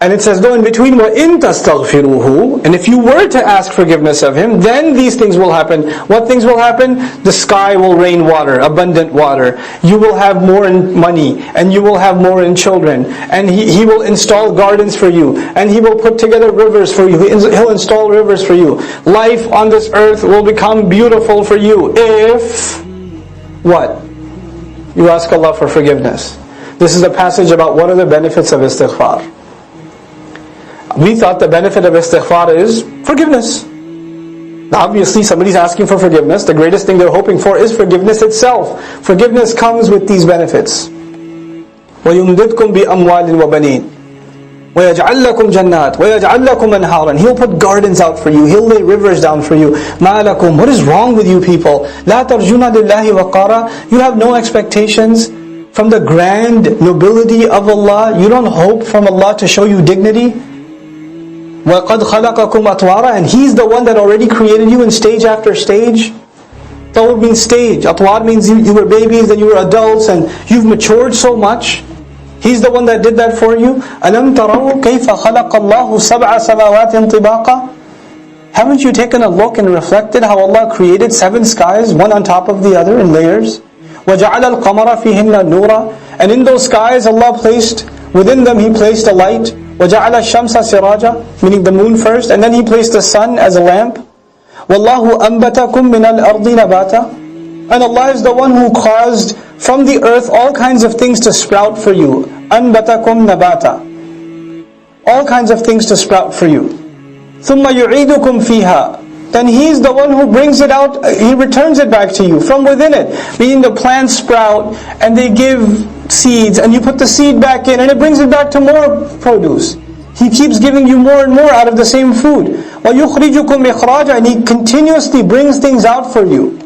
And it says, though in between, وَإِن تَسْتَغْفِرُوهُ, and if you were to ask forgiveness of Him, then these things will happen. What things will happen? The sky will rain water, abundant water. You will have more in money, and you will have more in children. And He will install gardens for you, and He will put together rivers for you. He'll install rivers for you. Life on this earth will become beautiful for you if, what? You ask Allah for forgiveness. This is a passage about what are the benefits of istighfar. We thought the benefit of istighfar is forgiveness. Obviously, somebody's asking for forgiveness. The greatest thing they're hoping for is forgiveness itself. Forgiveness comes with these benefits. وَيُمْدِدْكُمْ بِأَمْوَالٍ وَبَنِينَ وَيَجْعَلْ لَكُمْ جَنَّاتٍ وَيَجْعَلْ لَكُمْ أَنْهَارًا. He'll put gardens out for you. He'll lay rivers down for you. مَا لَكُمْ. What is wrong with you people? لَا تَرْجُونَ لِلَّهِ وَقَارًا. You have no expectations from the grand nobility of Allah. You don't hope from Allah to show you dignity. وَقَدْ خَلَقَكُمْ أَطْوَارًا. And He's the one that already created you in stage after stage. Tawr means stage. Atwar means you were babies, then you were adults, and you've matured so much. He's the one that did that for you. أَلَمْ تَرَوْا كَيْفَ خَلَقَ اللَّهُ سَبْعَ سَمَاوَاتٍ طِبَاقًا. Haven't you taken a look and reflected how Allah created 7 skies, one on top of the other in layers? وَجَعَلَ الْقَمَرَ فِيهِنَّ نُورًا. And in those skies Allah placed, within them He placed a light. وَجَعَلَ الشَّمْسَ سِرَاجًا, meaning the moon first, and then He placed the sun as a lamp. وَاللَّهُ أَنْبَتَكُم مِّنَ الْأَرْضِ نَبَاتًا. And Allah is the one who caused from the earth all kinds of things to sprout for you. أَنْبَتَكُم نَبَاتًا. All kinds of things to sprout for you. ثُمَّ يُعِيدُكُم فِيهَا. Then He's the one who brings it out, He returns it back to you from within it. Meaning the plants sprout and they give seeds, and you put the seed back in and it brings it back to more produce. He keeps giving you more and more out of the same food. وَيُخْرِجُكُمْ إِخْرَاجًا. And He continuously brings things out for you.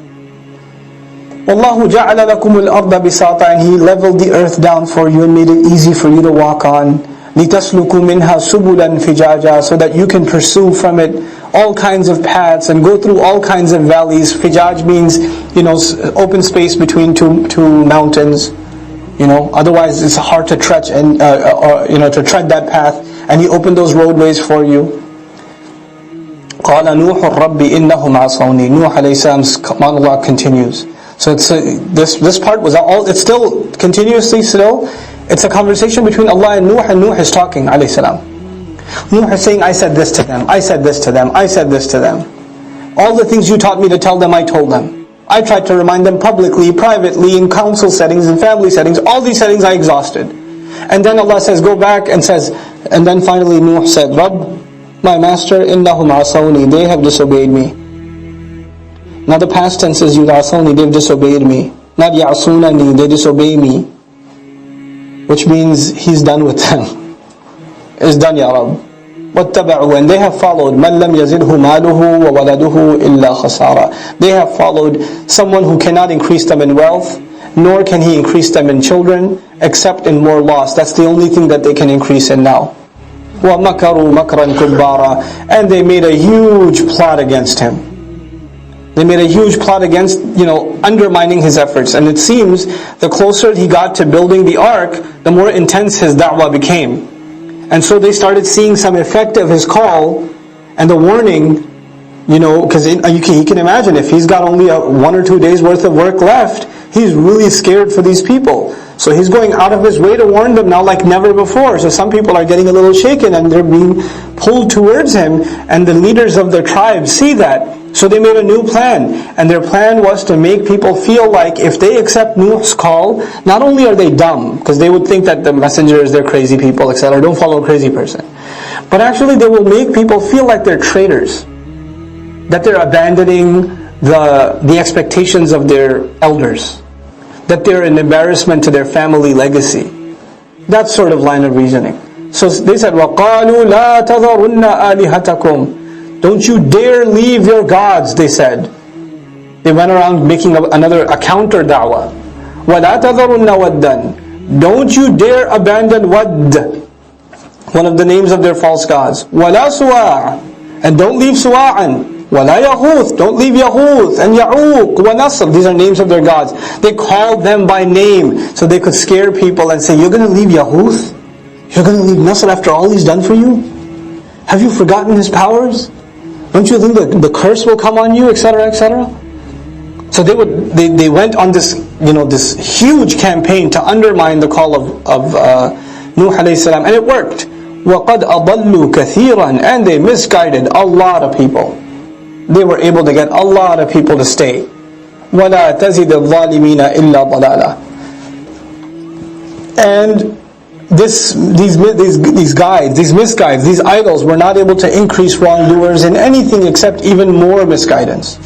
وَاللَّهُ جَعَلَ لَكُمُ الْأَرْضَ بِسَاطًا. And He leveled the earth down for you and made it easy for you to walk on. لِتَسْلُكُوا مِنْهَا سُبُلًا فِجَاجًا. So that you can pursue from it all kinds of paths and go through all kinds of valleys. Fijaj means, open space between two mountains. Otherwise it's hard to tread and to tread that path. And He opened those roadways for you. قال نوح الرب إنهم عصوني. Nuh alayhi salam's monologue continues. So it's this part was all. It's still continuously still. It's a conversation between Allah and Nuh is talking alayhi salam. Nuh is saying, I said this to them. I said this to them. I said this to them. All the things you taught me to tell them, I told them. I tried to remind them publicly, privately, in council settings, in family settings. All these settings I exhausted. And then Allah says, go back and says, and then finally Nuh said, Rabb, my master, innahum asawni, they have disobeyed me. Now the past tense is yudasawni, they've disobeyed me. Not ya'sunani, they disobey me. Which means He's done with them. It's done, Ya Rabb. وَاتَّبَعُوا. And they have followed مَنْ لَمْ يَزِدْهُ مَالُهُ وَوَلَدُهُ إِلَّا خَسَارًا. They have followed someone who cannot increase them in wealth, nor can he increase them in children, except in more loss. That's the only thing that they can increase in now. وَمَكَرُوا مَكْرًا كُبَّارًا. And they made a huge plot against him. They made a huge plot against, undermining his efforts. And it seems the closer he got to building the ark, the more intense his da'wah became. And so they started seeing some effect of his call and the warning, because he can imagine if he's got only 1 or 2 days worth of work left, he's really scared for these people. So He's going out of His way to warn them now like never before. So some people are getting a little shaken and they're being pulled towards him, and the leaders of their tribes see that. So they made a new plan, and their plan was to make people feel like if they accept Nuh's call, not only are they dumb, because they would think that the messengers, they're crazy people, etc. Don't follow a crazy person. But actually they will make people feel like they're traitors, that they're abandoning the expectations of their elders, that they're an embarrassment to their family legacy. That sort of line of reasoning. So they said, وَقَالُوا لَا تَذَرُنَّ آلِهَتَكُمْ. Don't you dare leave your gods, they said. They went around making a counter da'wah. وَلَا تَذَرُنَّ وَدًّا. Don't you dare abandon Wad, one of the names of their false gods. وَلَا سُوَاعًا. And don't leave Suwa'an. وَلَا يَغُوث. Don't leave Yaghuth and Ya'uq وَنَصr. These are names of their gods. They called them by name so they could scare people and say, you're going to leave Yaghuth? You're going to leave Nasr after all he's done for you? Have you forgotten his powers? Don't you think the curse will come on you, etc., etc.? So they went on this, this huge campaign to undermine the call of Nuh alayhi salam, and it worked. وَقَدْ أَضَلُّوا كَثِيرًا, and they misguided a lot of people. They were able to get a lot of people to stay. وَلَا تَزِدِ الظَّالِمِينَ إِلَّا ضَلَالًا. And these guides, these misguides, these idols were not able to increase wrongdoers in anything except even more misguidance.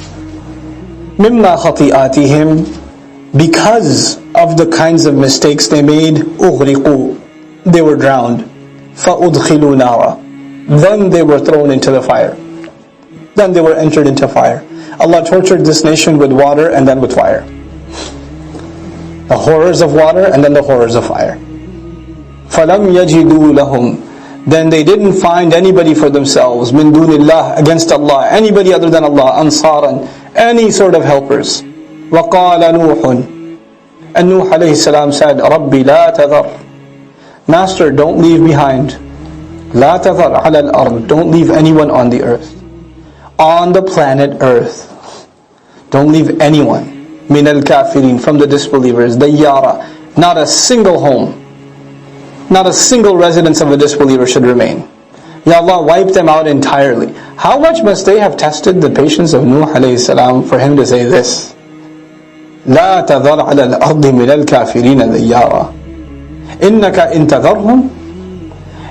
مِمَّا خَطِئَاتِهِمْ, because of the kinds of mistakes they made, أُغْرِقُوا, they were drowned. فَأُدْخِلُوا نَارًا, then they were thrown into the fire. Then they were entered into fire. Allah tortured this nation with water and then with fire. The horrors of water and then the horrors of fire. فَلَمْ يَجِدُوا لَهُمْ, then they didn't find anybody for themselves, مِن دُونِ اللَّهِ, against Allah, anybody other than Allah, أَنصَارًا, any sort of helpers. وَقَالَ نُوحٌ, and Nuh alayhi salam said, رَبِّ لَا تَذَرْ, Master, don't leave behind. لَا تَذَرْ عَلَى الْأَرْضِ, don't leave anyone on the earth. On the planet earth. Don't leave anyone. مِنَ الْكَافِرِينَ, from the disbelievers. دَيَّارًا, not a single home. Not a single residence of a disbeliever should remain. Ya Allah, wipe them out entirely. How much must they have tested the patience of Nuh alayhi salam for him to say this? لا تذر على الأرض من الكافرين ديارا إنك إن تذرهم.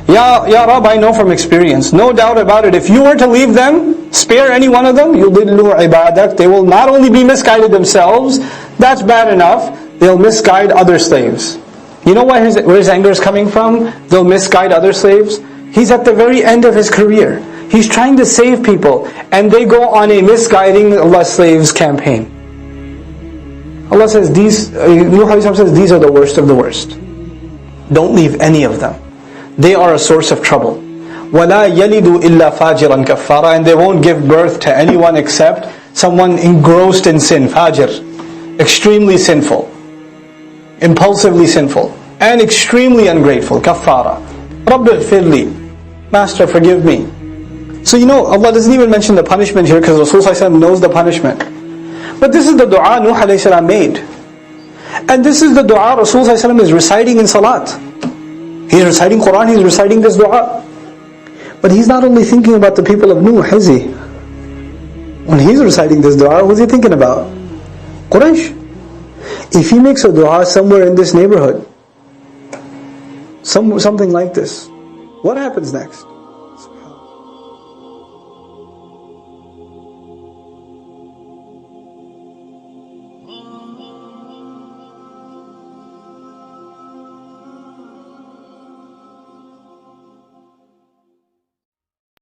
Ya Rabb, I know from experience, no doubt about it, if you were to leave them, spare any one of them, يُضِلُّوا عِبَادَكَ, they will not only be misguided themselves, that's bad enough, they'll misguide other slaves. You know where his anger is coming from? They'll misguide other slaves. He's at the very end of his career. He's trying to save people, and they go on a misguiding Allah's slaves campaign. Allah says, Nuh says, these are the worst of the worst. Don't leave any of them. They are a source of trouble. وَلَا يَلِدُ إِلَّا فَاجِرًا كَفَّارًا, and they won't give birth to anyone except someone engrossed in sin, fajir, extremely sinful, impulsively sinful, and extremely ungrateful, kaffara. Rabbi ighfirli, Master, forgive me. So Allah doesn't even mention the punishment here because Rasulullah knows the punishment. But this is the dua Nuh alayhi salam made. And this is the dua Rasulullah is reciting in salat. He's reciting Quran, he's reciting this dua. But he's not only thinking about the people of Nuh, is he? When he's reciting this dua, who's he thinking about? Quraysh. If he makes a dua somewhere in this neighborhood, something like this, what happens next?